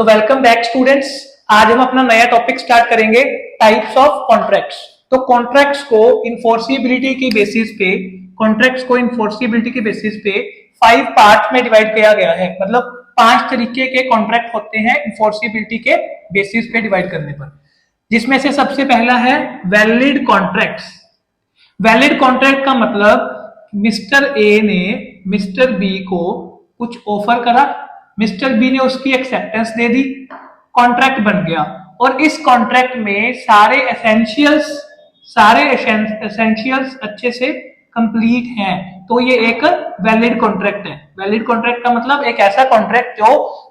तो welcome back students. आज हम अपना नया टॉपिक स्टार्ट करेंगे, टाइप्स ऑफ कॉन्ट्रैक्ट्स। तो कॉन्ट्रैक्ट्स को इन्फोर्सिबिलिटी की बेसिस पे 5 पार्ट में डिवाइड किया गया है। मतलब 5 तरीके के कॉन्ट्रैक्ट होते हैं इन्फोर्सिबिलिटी के बेसिस पे डिवाइड करने पर, जिसमें से सबसे पहला है वैलिड कॉन्ट्रैक्ट्स। वैलिड कॉन्ट्रैक्ट का मतलब मिस्टर ए ने मिस्टर बी को कुछ ऑफर करा, मिस्टर बी ने उसकी एक्सेप्टेंस दे दी, कॉन्ट्रैक्ट बन गया और इस कॉन्ट्रैक्ट में सारे एसेंशियल्स अच्छे से कंप्लीट हैं, तो ये एक वैलिड कॉन्ट्रैक्ट है। वैलिड कॉन्ट्रैक्ट का मतलब एक ऐसा कॉन्ट्रैक्ट जो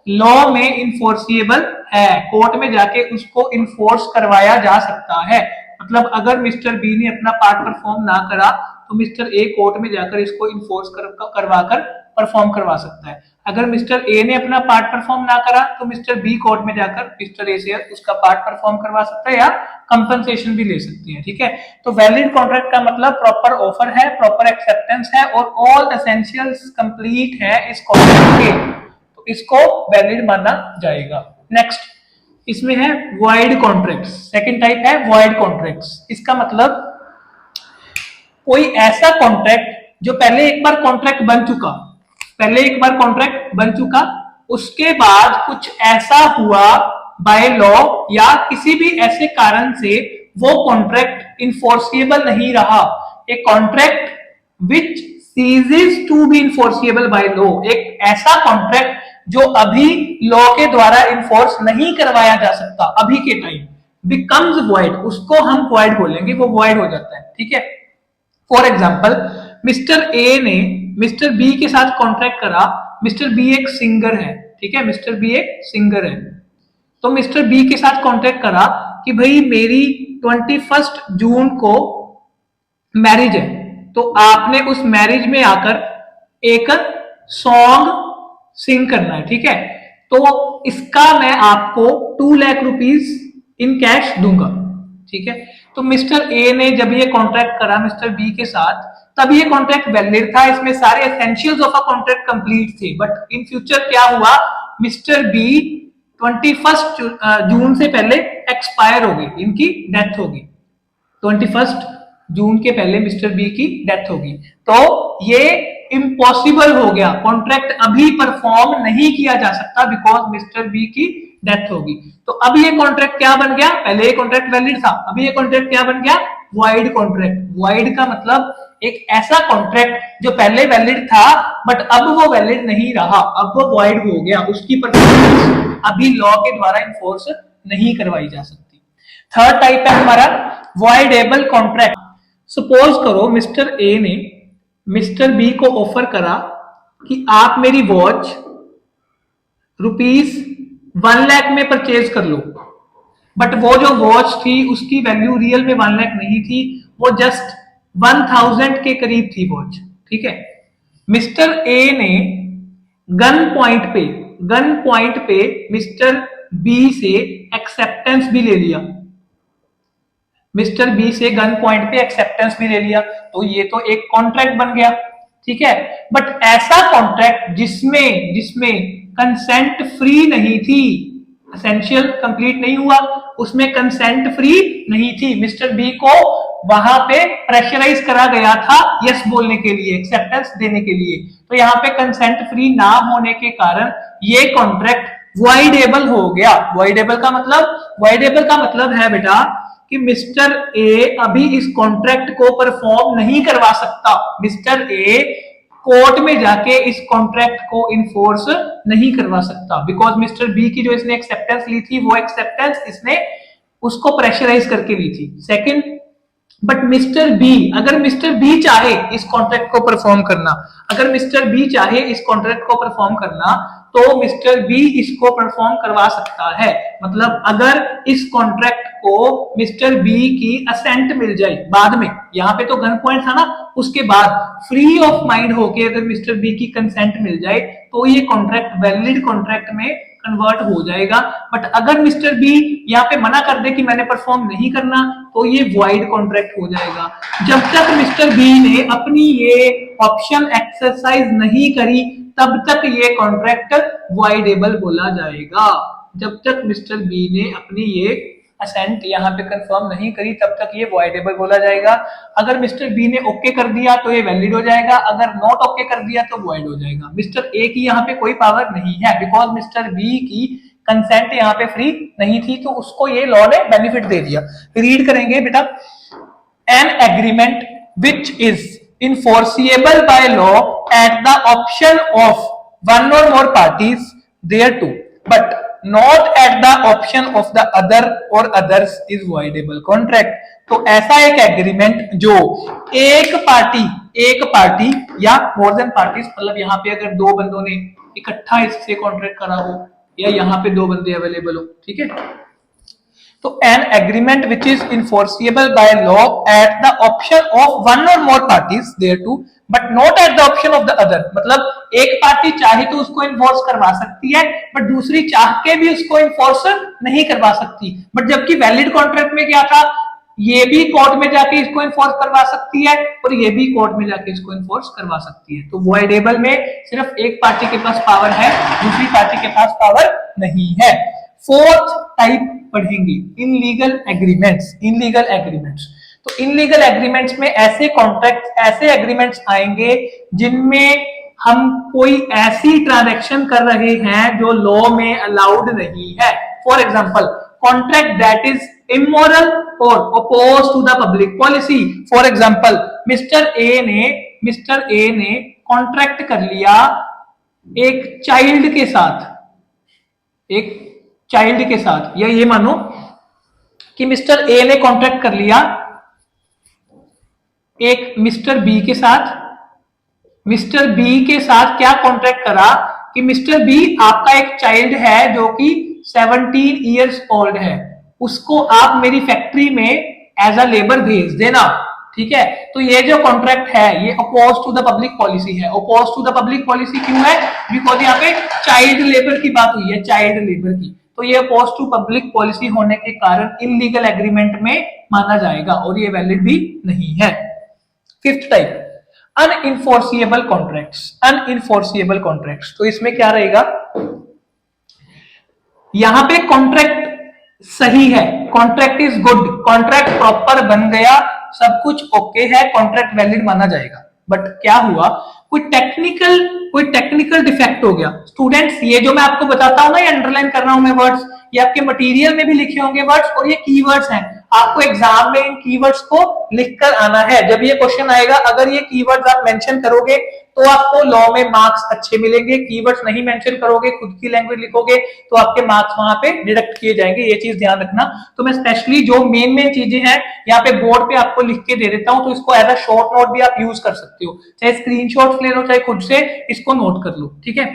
लॉ में इन्फोर्सिएबल है, कोर्ट में जाके उसको इन्फोर्स करवाया जा सकता है। मतलब अगर मिस्टर बी ने अपना पार्ट परफॉर्म ना करा तो मिस्टर ए कोर्ट में जाकर इसको इन्फोर्स करवाकर परफॉर्म करवा सकता है। अगर मिस्टर ए ने अपना पार्ट परफॉर्म ना करा तो मिस्टर बी कोर्ट में जाकर मिस्टर ए से उसका पार्ट परफॉर्म करवा सकता है या कंपनसेशन भी ले सकती है। ठीक है, तो वैलिड कॉन्ट्रैक्ट का मतलब प्रॉपर ऑफर है, प्रॉपर एक्सेप्टेंस है और ऑल एसेंशियल्स कंप्लीट है इस कॉन्ट्रैक्ट के, तो इसको वैलिड माना जाएगा। नेक्स्ट इसमें है वॉइड कॉन्ट्रैक्ट्स। सेकंड टाइप है वॉइड कॉन्ट्रैक्ट्स। इसका मतलब कोई ऐसा कॉन्ट्रैक्ट जो पहले एक बार कॉन्ट्रैक्ट बन चुका, उसके बाद कुछ ऐसा हुआ बाय लॉ या किसी भी ऐसे कारण से वो कॉन्ट्रैक्ट इन्फोर्सिएबल नहीं रहा। एक contract which ceases to be enforceable by law, एक ऐसा कॉन्ट्रैक्ट जो अभी लॉ के द्वारा इन्फोर्स नहीं करवाया जा सकता अभी के टाइम, बिकम्स वॉइड, उसको हम वॉइड बोलेंगे, वो वॉइड हो जाता है। ठीक है, फॉर एग्जाम्पल मिस्टर ए ने मिस्टर बी के साथ कॉन्ट्रैक्ट करा। मिस्टर बी एक सिंगर है, ठीक है, मिस्टर बी एक सिंगर है, तो मिस्टर बी के साथ कॉन्ट्रैक्ट करा कि भाई मेरी 21 जून को मैरिज है, तो आपने उस मैरिज में आकर एक सॉन्ग सिंग करना है। ठीक है, तो इसका मैं आपको 2 लाख रुपीज इन कैश दूंगा। ठीक है, तो मिस्टर ए ने जब ये कॉन्ट्रैक्ट करा मिस्टर बी के साथ, तब ये कॉन्ट्रैक्ट वैलिड था, इसमें सारे essentials of a contract complete थे। बट इन फ्यूचर क्या हुआ, मिस्टर बी 21 जून से पहले एक्सपायर हो गई, इनकी डेथ होगी। 21 जून के पहले मिस्टर बी की डेथ होगी, तो ये इम्पॉसिबल हो गया, कॉन्ट्रैक्ट अभी परफॉर्म नहीं किया जा सकता बिकॉज मिस्टर बी की डेथ होगी। तो अब ये कॉन्ट्रैक्ट क्या बन गया, पहले ये कॉन्ट्रैक्ट वैलिड था, अभी ये कॉन्ट्रैक्ट क्या बन गया, वॉइड कॉन्ट्रैक्ट। वॉइड का मतलब एक ऐसा कॉन्ट्रैक्ट जो पहले वैलिड था बट अब वो वैलिड नहीं रहा, अब वो वॉइड हो गया, उसकी परफॉर्मेंस अभी लॉ के द्वारा इन्फोर्स नहीं करवाई जा सकती। थर्ड टाइप है हमारा वॉइडेबल कॉन्ट्रैक्ट। सपोज करो मिस्टर ए ने मिस्टर बी को ऑफर करा कि आप मेरी वॉच ₹1 लाख में परचेज कर लो, बट वो जो वॉच थी उसकी वैल्यू रियल में 1 लाख नहीं थी, वो जस्ट 1000 के करीब थी वॉच। ठीक है, मिस्टर ए ने गन पॉइंट पे मिस्टर बी से एक्सेप्टेंस भी ले लिया, मिस्टर बी से गन पॉइंट पे एक्सेप्टेंस भी ले लिया, तो ये तो एक कॉन्ट्रैक्ट बन गया। ठीक है, बट ऐसा कॉन्ट्रैक्ट जिसमें कंसेंट फ्री नहीं थी, एसेंशियल कंप्लीट नहीं हुआ, उसमें कंसेंट फ्री नहीं थी, मिस्टर बी को वहां पे प्रेशराइज करा गया था यस बोलने के लिए, एक्सेप्टेंस देने के लिए, तो यहाँ पे कंसेंट फ्री ना होने के कारण ये कॉन्ट्रैक्ट वॉइडेबल हो गया। वॉइडेबल का मतलब है बेटा कि मिस्टर ए अभी इस कॉन्ट्रैक्ट को परफॉर्म नहीं करवा सकता, मिस्टर ए कोर्ट में जाके इस कॉन्ट्रैक्ट को इन्फोर्स नहीं करवा सकता बिकॉज मिस्टर बी की जो इसने एक्सेप्टेंस ली थी वो एक्सेप्टेंस इसने उसको प्रेशराइज करके ली थी। सेकंड, बट मिस्टर बी, अगर मिस्टर बी चाहे इस कॉन्ट्रैक्ट को परफॉर्म करना, तो मिस्टर बी इसको परफॉर्म करवा सकता है। मतलब अगर इस कॉन्ट्रैक्ट को मिस्टर बी की असेंट मिल जाए बाद में, यहाँ पे तो गन पॉइंट था ना, उसके बाद फ्री ऑफ माइंड होके अगर मिस्टर बी की कंसेंट मिल जाए तो ये कॉन्ट्रैक्ट वैलिड कॉन्ट्रैक्ट में कन्वर्ट हो जाएगा। बट अगर मिस्टर बी यहाँ पे मना कर दे कि मैंने परफॉर्म नहीं करना, तो ये वॉइड कॉन्ट्रैक्ट हो जाएगा। जब तक मिस्टर बी ने अपनी ये ऑप्शन एक्सरसाइज नहीं करी तब तक ये कॉन्ट्रैक्ट वॉइडेबल बोला जाएगा। जब तक मिस्टर बी ने अपनी ये असेंट यहाँ पे कंफर्म नहीं करी तब तक ये वॉइडेबल बोला जाएगा। अगर मिस्टर बी ने ओके कर दिया तो ये वैलिड हो जाएगा, अगर नॉट ओके कर दिया तो वॉइड हो जाएगा। मिस्टर ए की यहाँ पे कोई पावर नहीं है बिकॉज मिस्टर बी की कंसेंट यहाँ पे फ्री नहीं थी, तो उसको ये लॉ ने बेनिफिट दे दिया। रीड करेंगे बेटा, an agreement which is enforceable by law at the option of one or more parties thereto, but not at the option of the other or others is voidable contract। तो ऐसा एक agreement जो एक party या more than parties, मतलब यहाँ पे अगर दो बंदों ने इकट्ठा इससे कॉन्ट्रैक्ट करा हो या यहाँ पे दो बंदे अवेलेबल हो, ठीक है, तो an agreement which is enforceable by law at the option of one or more parties thereto but not at the option of the other, मतलब एक पार्टी चाहे तो उसको इन्फोर्स करवा सकती है बट दूसरी चाह के भी उसको इन्फोर्स नहीं करवा सकती। बट जबकि वैलिड कॉन्ट्रैक्ट में क्या था, ये भी कोर्ट में जाके इसको इन्फोर्स करवा सकती है और ये भी कोर्ट में जाके इसको इन्फोर्स करवा सकती है। तो वॉइडेबल में सिर्फ एक पार्टी के पास पावर है, दूसरी पार्टी के पास पावर नहीं है। फोर्थ टाइप पढ़ेंगे इनलीगल एग्रीमेंट्स। इनलीगल एग्रीमेंट्स, तो इनलीगल एग्रीमेंट्स में ऐसे कॉन्ट्रैक्ट, ऐसे एग्रीमेंट्स आएंगे जिनमें हम कोई ऐसी ट्रांजैक्शन कर रहे हैं जो लॉ में अलाउड नहीं है। For example, contract that is immoral और oppose to the public policy. For example, mister A ने कॉन्ट्रैक्ट कर लिया एक चाइल्ड के साथ, या ये मानो कि मिस्टर ए ने कॉन्ट्रैक्ट कर लिया एक मिस्टर बी के साथ। मिस्टर बी के साथ क्या कॉन्ट्रैक्ट करा कि मिस्टर बी, आपका एक चाइल्ड है जो कि 17 इयर्स ओल्ड है, उसको आप मेरी फैक्ट्री में एज अ लेबर भेज देना, ठीक है। तो ये जो कॉन्ट्रैक्ट है ये oppose to the public policy है। Oppose to the public policy क्यों है? बिकॉज यहाँ पे चाइल्ड लेबर की बात हुई है, चाइल्ड लेबर की, तो ये अपोज टू पब्लिक पॉलिसी होने के कारण इनलीगल एग्रीमेंट में माना जाएगा और ये वैलिड भी नहीं है। Fifth type, unenforceable contracts. Unenforceable contracts, तो इसमें क्या रहेगा, यहां पे कॉन्ट्रैक्ट सही है, contract is good, contract proper बन गया, सब कुछ ओके है, कॉन्ट्रैक्ट वैलिड माना जाएगा। बट क्या हुआ, कोई टेक्निकल डिफेक्ट हो गया। स्टूडेंट्स, ये जो मैं आपको बताता हूं ना, ये अंडरलाइन कर रहा हूं मैं वर्ड्स, ये आपके मटेरियल में भी लिखे होंगे वर्ड्स, और ये कीवर्ड्स हैं। आपको एग्जाम में इन कीवर्ड्स को लिखकर आना है। जब ये क्वेश्चन आएगा, अगर ये कीवर्ड्स आप मेंशन करोगे तो आपको लॉ में मार्क्स अच्छे मिलेंगे। कीवर्ड्स नहीं मेंशन करोगे, खुद की लैंग्वेज लिखोगे, तो आपके मार्क्स वहां पे डिडक्ट किए जाएंगे। ये चीज ध्यान रखना। तो मैं स्पेशली जो मेन चीजें हैं यहाँ पे बोर्ड पे आपको लिख के दे देता हूं, तो इसको एज अ शॉर्ट नोट भी आप यूज कर सकते हो, चाहे स्क्रीनशॉट्स ले लो, चाहे खुद से इसको नोट कर लो, ठीक है।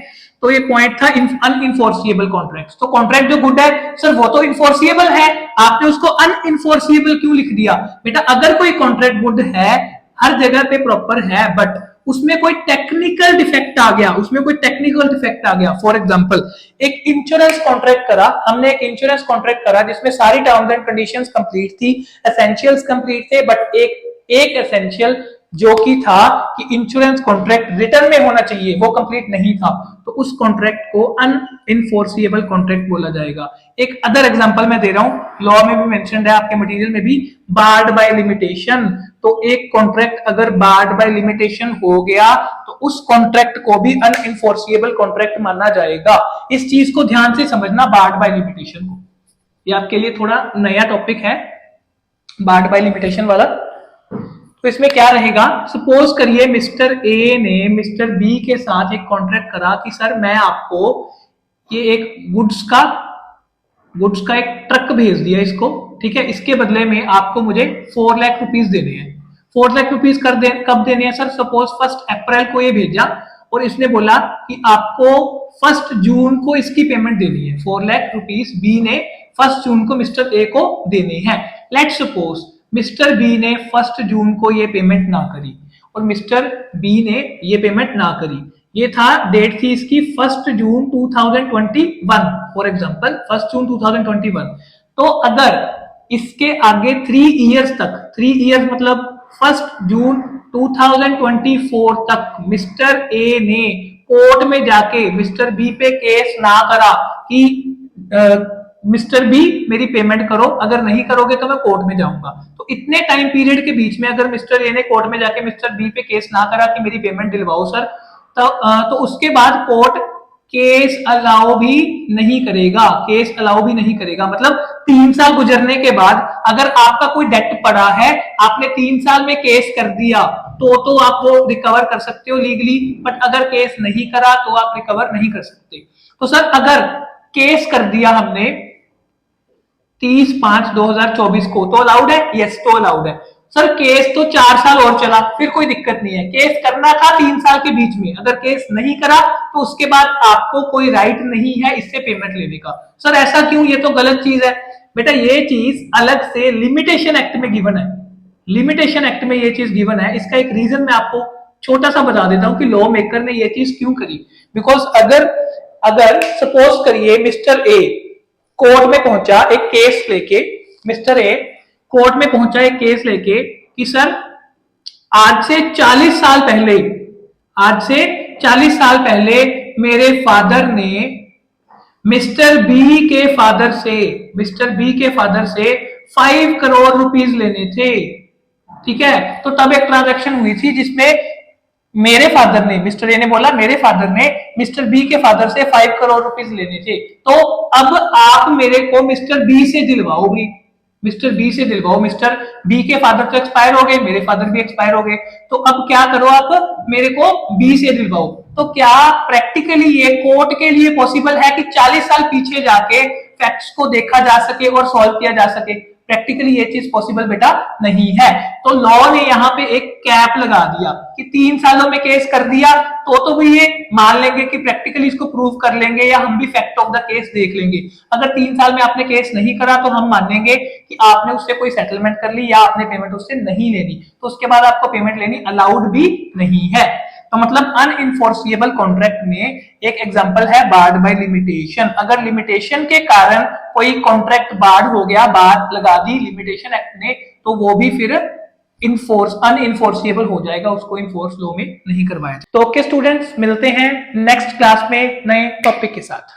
तो ये पॉइंट था अनइनफोर्सिएबल कॉन्ट्रैक्ट्स। तो कॉन्ट्रैक्ट जो गुड है सर वो तो इनफोर्सिएबल है, आपने उसको अनइनफोर्सिएबल क्यों लिख दिया? बेटा, अगर कोई कॉन्ट्रैक्ट गुड है, हर जगह पे प्रॉपर है, बट उसमें कोई टेक्निकल डिफेक्ट आ गया, फॉर एग्जांपल एक इंश्योरेंस कॉन्ट्रैक्ट करा हमने, एक इंश्योरेंस कॉन्ट्रैक्ट करा जिसमें सारी टर्म्स एंड कंडीशंस कंप्लीट थी, एसेंशियल्स कंप्लीट थे, बट एक एसेंशियल जो कि था कि इंश्योरेंस कॉन्ट्रैक्ट रिटर्न में होना चाहिए, वो कंप्लीट नहीं था, तो उस कॉन्ट्रैक्ट को अनइनफोर्सिएबल कॉन्ट्रैक्ट बोला जाएगा। एक अदर एग्जांपल मैं दे रहा हूं, लॉ में भी मेंशन्ड है, आपके मटेरियल में भी, बार्ड बाय लिमिटेशन। तो एक कॉन्ट्रैक्ट अगर बार्ड बाय लिमिटेशन हो गया तो उस कॉन्ट्रैक्ट को भी अनइनफोर्सिएबल कॉन्ट्रैक्ट माना जाएगा। इस चीज को ध्यान से समझना, बार्ड बाय लिमिटेशन को, ये आपके लिए थोड़ा नया टॉपिक है, बार्ड बाय लिमिटेशन वाला। तो इसमें क्या रहेगा, सपोज करिए मिस्टर ए ने मिस्टर बी के साथ एक कॉन्ट्रैक्ट करा कि सर मैं आपको ये एक गुड्स का एक ट्रक भेज दिया इसको, ठीक है, इसके बदले में आपको मुझे 4 लाख रुपीस देने हैं। 4 लाख रुपीस कब देने हैं सर? सपोज 1 अप्रैल को ये भेजा और इसने बोला कि आपको 1 जून को इसकी पेमेंट देनी है। 4 लाख रुपीस बी ने 1 जून को मिस्टर ए को देने हैं। लेट्स सपोज मिस्टर बी ने 1 जून को ये पेमेंट ना करी और मिस्टर बी ने ये पेमेंट ना करी, ये था, डेट थी इसकी 1 जून 2021, फॉर एग्जांपल 1 जून 2021। तो अगर इसके आगे 3 इयर्स तक, 3 इयर्स मतलब 1 जून 2024 तक मिस्टर ए ने कोर्ट में जाके मिस्टर बी पे केस ना करा कि मिस्टर बी मेरी पेमेंट करो, अगर नहीं करोगे तो मैं कोर्ट में जाऊंगा। तो इतने टाइम पीरियड के बीच में अगर मिस्टर ए ने कोर्ट में जाके मिस्टर बी पे केस ना करा कि मेरी पेमेंट दिलवाओ सर, तो उसके बाद कोर्ट केस अलाउ भी नहीं करेगा, केस अलाउ भी नहीं करेगा। मतलब 3 साल गुजरने के बाद अगर आपका कोई डेट पड़ा है, आपने 3 साल में केस कर दिया तो आप वो रिकवर कर सकते हो लीगली, बट अगर केस नहीं करा तो आप रिकवर नहीं कर सकते। तो सर अगर केस कर दिया हमने 30/5/2024 को, तो अलाउड है? यस, तो अलाउड है। सर केस तो 4 साल और चला, फिर कोई दिक्कत नहीं है, केस करना था 3 साल के बीच में, अगर केस नहीं करा तो उसके बाद आपको कोई राइट नहीं है इससे पेमेंट लेने का। सर ऐसा क्यों? ये तो गलत चीज है बेटा, ये चीज अलग से लिमिटेशन एक्ट में गिवन है, लिमिटेशन एक्ट में ये चीज गिवन है। इसका एक रीजन मैं आपको छोटा सा बता देता हूं कि लॉ मेकर ने ये चीज क्यों करी। बिकॉज अगर अगर सपोज करिए मिस्टर ए कोर्ट में पहुंचा एक केस लेके, मिस्टर ए कोर्ट में पहुंचा एक केस लेके कि सर आज से 40 साल पहले, आज से 40 साल पहले मेरे फादर ने मिस्टर बी के फादर से, मिस्टर बी के फादर से 5 करोड़ रुपीस लेने थे। ठीक है, तो तब एक ट्रांजैक्शन हुई थी जिसमें मेरे फादर ने, मिस्टर ए ने बोला मेरे फादर ने मिस्टर बी के फादर से 5 करोड़ रुपीस लेने थे, तो अब आप मेरे को मिस्टर बी से दिलवाओ भी, मिस्टर बी से दिलवाओ। मिस्टर बी के फादर तो एक्सपायर हो गए, मेरे फादर भी एक्सपायर हो गए, तो अब क्या करो, आप मेरे को बी से दिलवाओ। तो क्या प्रैक्टिकली ये कोर्ट के लिए पॉसिबल है कि 40 साल पीछे जाके फैक्ट्स को देखा जा सके और सॉल्व किया जा सके? प्रैक्टिकली ये चीज पॉसिबल बेटा नहीं है। तो लॉ ने यहाँ पे एक कैप लगा दिया कि 3 सालों में केस कर दिया तो भी ये मान लेंगे कि प्रैक्टिकली इसको प्रूव कर लेंगे, या हम भी फैक्ट ऑफ द केस देख लेंगे। अगर 3 साल में आपने केस नहीं करा तो हम मानेंगे कि आपने उससे कोई सेटलमेंट कर ली या आपने पेमेंट उससे नहीं लेनी, तो उसके बाद आपको पेमेंट लेनी अलाउड भी नहीं है। तो मतलब अनइनफोर्सिएबल कॉन्ट्रैक्ट में एक एग्जांपल है बार्ड बाय लिमिटेशन। अगर लिमिटेशन के कारण कोई कॉन्ट्रैक्ट बार्ड हो गया, बात लगा दी लिमिटेशन एक्ट ने, तो वो भी फिर अनइनफोर्सिएबल हो जाएगा, उसको इनफोर्स लॉ में नहीं करवाया। तो ओके स्टूडेंट्स, मिलते हैं नेक्स्ट क्लास में नए टॉपिक के साथ।